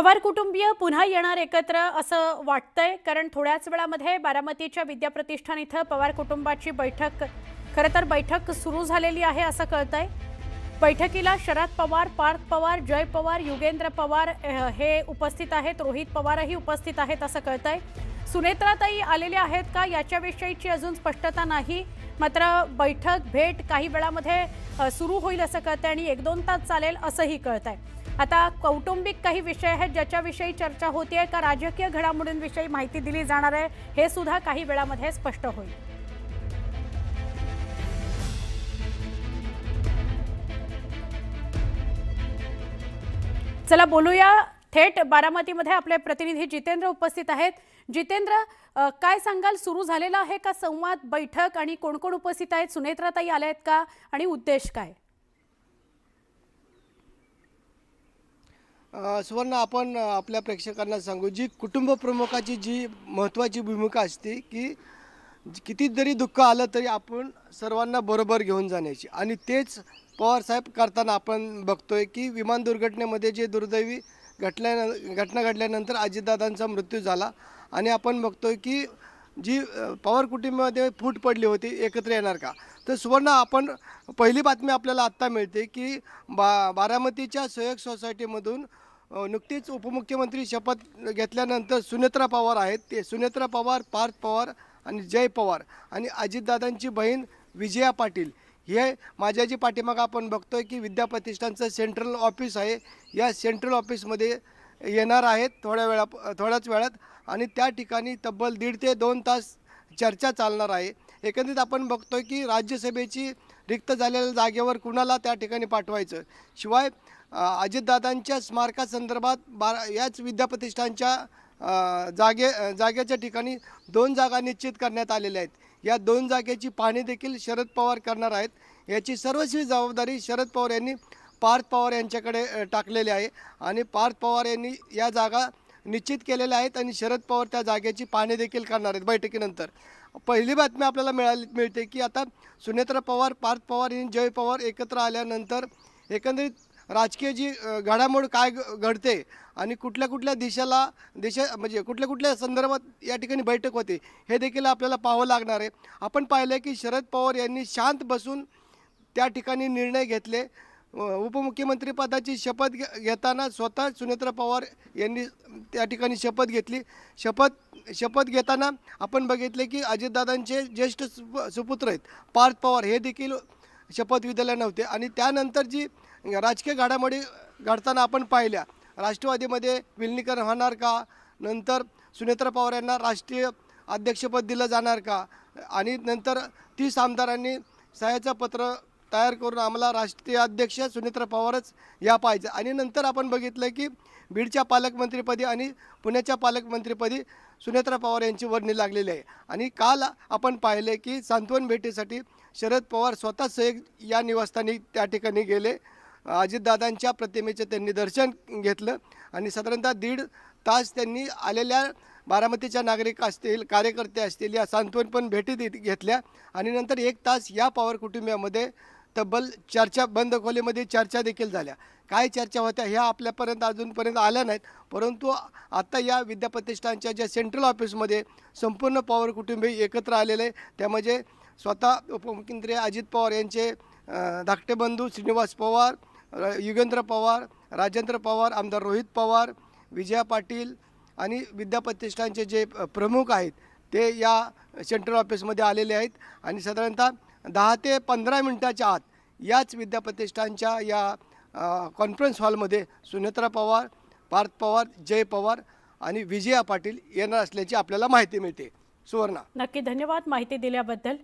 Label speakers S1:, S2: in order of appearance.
S1: पवार कुटुंबीय पुन्हा येणार एकत्र असं वाटतंय, कारण थोड्याच वेळामध्ये बारामतीच्या विद्याप्रतिष्ठान इथं पवार कुटुंबाची बैठक सुरू झालेली आहे असं कळतंय। बैठकीला शरद पवार, पार्थ पवार, जय पवार, युगेंद्र पवार हे उपस्थित आहेत, रोहित पवारही उपस्थित आहेत असं कळतंय। सुनेत्राताई आलेल्या आहेत का याच्याविषयीची अजून स्पष्टता नाही, मात्र बैठक भेट काही वेळामध्ये सुरू होईल असं कळतंय आणि 1-2 तास चालेल असंही कळतंय। आता कौटुंबिक काही विषय आहेत ज्याच्याविषयी चर्चा होतीये का राजकीय घडामोडींविषयी माहिती दिली जाणार आहे हे सुद्धा काही वेळामध्ये स्पष्ट होईल। चला बोलूया, थेट बारामतीमध्ये आपले प्रतिनिधी जितेंद्र उपस्थित आहेत। जितेंद्र, काय सांगाल, सुरू झालेला आहे का संवाद, बैठक आणि कोण कोण उपस्थित आहेत? सुनेत्राताई आल्या आहेत का आणि उद्देश काय?
S2: सुवर्ण, आपण आपल्या प्रेक्षकांना सांगू, जी कुटुंब प्रमुखाची जी महत्त्वाची भूमिका असते की किती जरी दुःख आलं तरी आपण सर्वांना बरोबर घेऊन जाण्याची, आणि तेच पवारसाहेब करताना आपण बघतोय की विमान दुर्घटनेमध्ये जे दुर्दैवी घटना घडल्यानंतर अजितदादांचा मृत्यू झाला आणि आपण बघतोय की जी पवार कुटुंबामध्ये फूट पडली होती, एकत्र येणार का? तर सुवर्ण, आपण पहिली बातमी आपल्याला आत्ता मिळते की बारामतीच्या सहयोग सोसायटीमधून नुकतीच उपमुख्यमंत्री शपथ घेतल्यानंतर सुनेत्रा पवार आहेत, ते सुनेत्रा पवार, पार्थ पवार आणि जय पवार आणि अजितदादांची बहीण विजया पाटील हे माझ्या जी पाठीमागं आपण बघतोय की विद्याप्रतिष्ठानचं सेंट्रल ऑफिस आहे, या सेंट्रल ऑफिसमध्ये येणार आहेत थोड्याच वेळात, आणि त्या ठिकाणी तब्बल 1.5 ते 2 तास चर्चा चालणार आहे। एकंदरीत आपण बघतोय की राज्यसभेची रिक्त झालेल्या जागेवर कुणाला त्या ठिकाणी पाठवायचं, शिवाय अजितदादांच्या स्मारकासंदर्भात याच विद्याप्रतिष्ठानच्या जागेच्या ठिकाणी 2 जागा निश्चित करण्यात आलेल्या आहेत। या 2 जागेची पाहणी देखील शरद पवार करणार आहेत। याची सर्वस्वी जबाबदारी शरद पवार यांनी पार्थ पवार यांच्याकडे टाकलेली आहे आणि पार्थ पवार यांनी या जागा निश्चित केलेल्या आहेत आणि शरद पवार त्या जागेची पाहणी देखील करणार आहेत बैठकीनंतर। पहिली बातमी आपल्याला मिळते की आता सुनेत्रा पवार, पार्थ पवार आणि जय पवार एकत्र आल्यानंतर एकंदरीत राजकीय जी घडामोड काय घडते आणि कुठल्या म्हणजे कुठल्या संदर्भात या ठिकाणी बैठक होते हे देखील आपल्याला पाहावं लागणार आहे। आपण पाहिलं की शरद पवार यांनी शांत बसून त्या ठिकाणी निर्णय घेतले। उपमुख्यमंत्री पदाची शपथ घेताना स्वतः सुनेत्रा पवार यांनी त्या ठिकाणी शपथ घेतली। शपथ घेताना आपण बघितले की अजितदादांचे ज्येष्ठ सुपुत्र आहेत पार्थ पवार हे देखील शपथविधीला नव्हते, आणि त्यानंतर जी राजकीय घडामोडी घडताना आपण पाहिल्या, राष्ट्रवादीमध्ये विलिनीकरण होणार का, नंतर सुनेत्रा पवार यांना राष्ट्रीय अध्यक्षपद दिलं जाणार का, आणि नंतर 30 आमदारांनी सह्याचं पत्र तयार करून आम्हाला राष्ट्रीय अध्यक्ष सुनेत्रा पवारच या पाहिजे, आणि नंतर आपण बघितलं की बीडच्या पालकमंत्रीपदी आणि पुण्याच्या पालकमंत्रीपदी सुनेत्रा पवार यांची वर्णी लागलेली आहे। आणि काल आपण पाहिले की सांत्वन भेटीसाठी शरद पवार स्वतः सहयोग या निवासस्थानी त्या ठिकाणी गेले, अजितदादांच्या प्रतिमेचे त्यांनी दर्शन घेतलं आणि साधारणतः 1.5 तास त्यांनी आलेल्या बारामतीच्या नागरिक असतील, कार्यकर्ते असतील, या सांत्वन पण भेटी घेतल्या, आणि नंतर 1 तास या पवार कुटुंबियामध्ये तब्बल चर्चा, बंद खोलीमध्ये चर्चा देखील झाल्या। काय चर्चा होत्या ह्या आपल्यापर्यंत अजूनपर्यंत आल्या नाहीत, परंतु आता या विद्याप्रतिष्ठानच्या ज्या सेंट्रल ऑफिसमध्ये संपूर्ण पवार कुटुंबीय एकत्र आलेले आहे, त्यामध्ये स्वतः उपमुख्यमंत्री अजित पवार यांचे धाकटे बंधू श्रीनिवास पवार, युगेंद्र पवार, राजेंद्र पवार, आमदार रोहित पवार, विजया पाटील आणि विद्याप्रतिष्ठानचे जे प्रमुख आहेत ते या सेंट्रल ऑफिसमध्ये आलेले आहेत, आणि साधारणतः 10 ते 15 मिनिटाच्या आत याच विद्याप्रतिष्ठानच्या या कॉन्फरन्स हॉलमध्ये सुनेत्रा पवार, पार्थ पवार, जय पवार आणि विजया पाटील येणार असल्याची आपल्याला माहिती मिळते। सुवर्णा,
S1: नक्की धन्यवाद माहिती दिल्याबद्दल।